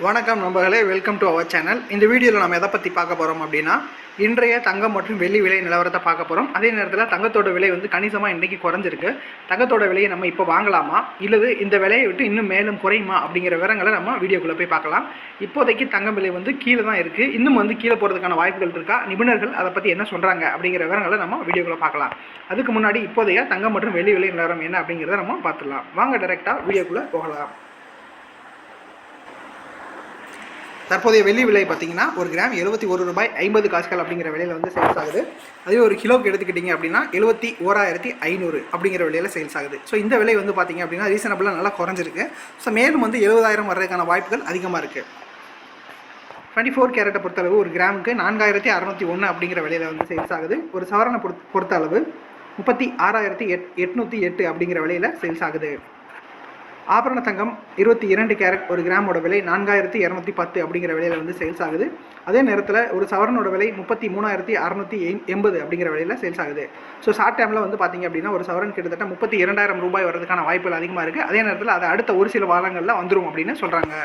வணக்கம் நண்பர்களே, welcome to our channel. இந்த வீடியோவில் நம்ம எதை பற்றி பார்க்க போகிறோம் அப்படின்னா, இன்றைய தங்கம் மற்றும் வெள்ளி விலை நிலவரத்தை பார்க்க போகிறோம். அதே நேரத்தில் தங்கத்தோட விலை கணிசமாக இன்றைக்கி குறைஞ்சிருக்கு. தங்கத்தோட விலையை நம்ம இப்போ வாங்கலாமா, இல்லது இந்த விலையை விட்டு இன்னும் மேலும் குறையுமா அப்படிங்கிற விவரங்களை நம்ம வீடியோக்குள்ளே போய் பார்க்கலாம். இப்போதைக்கு தங்கம் விலை கீழே தான் இருக்குது. இன்னும் கீழே போகிறதுக்கான வாய்ப்புகள் இருக்கா, நிபுணர்கள் அதை பற்றி என்ன சொல்கிறாங்க அப்படிங்கிற விவரங்களை நம்ம வீடியோக்குள்ளே பார்க்கலாம். அதுக்கு முன்னாடி இப்போதைய தங்கம் மற்றும் வெள்ளி விலை நிலவரம் என்ன அப்படிங்கிறத நம்ம பார்த்துடலாம். வாங்க டைரெக்டாக வீடியோக்குள்ளே போகலாம். தற்போதைய வெள்ளி விலை பார்த்தீங்கன்னா ஒரு கிராம் 71 ரூபாய் 50 காசுகள் அப்படிங்கிற விலையில் சேல்ஸ் ஆகுது. அதே ஒரு கிலோக்கு எடுத்துக்கிட்டிங்க அப்படின்னா 71,500 அப்படிங்கிற விலையில் சேல்ஸ் ஆகுது. ஸோ இந்த விலை பார்த்தீங்க அப்படின்னா ரீசனபிளாக நல்லா குறைஞ்சிருக்கு. ஸோ மேலும் 70,000 வர்றதுக்கான வாய்ப்புகள் அதிகமாக இருக்குது. 24 கேரட்டை பொறுத்தளவு ஒரு கிராமுக்கு 4,601 அப்படிங்கிற விலையில் சேல்ஸ் ஆகுது. ஒரு சவரனை பொறுத்த அளவு 36,808 அப்படிங்கிற விலையில் சேல்ஸ் ஆகுது. ஆபரண தங்கம் 22 கேரட் ஒரு கிராமோட விலை 4,210 அப்படிங்கிற விலையில் சேல்ஸ் ஆகுது. அதே நேரத்தில் ஒரு சவரனோட விலை 33,680 அப்படிங்கிற விலையில் சேல்ஸ் ஆகுது. ஸோ ஷார்ட் டைமில் பார்த்தீங்க அப்படின்னா ஒரு சவரன் கிட்டத்தட்ட 32,000 ரூபாய் வரதுக்கான வாய்ப்புகள் அதிகமாக இருக்குது. அதே நேரத்தில் அதை அடுத்த ஒரு சில வாரங்களில் வந்துடும் அப்படின்னு சொல்கிறாங்க.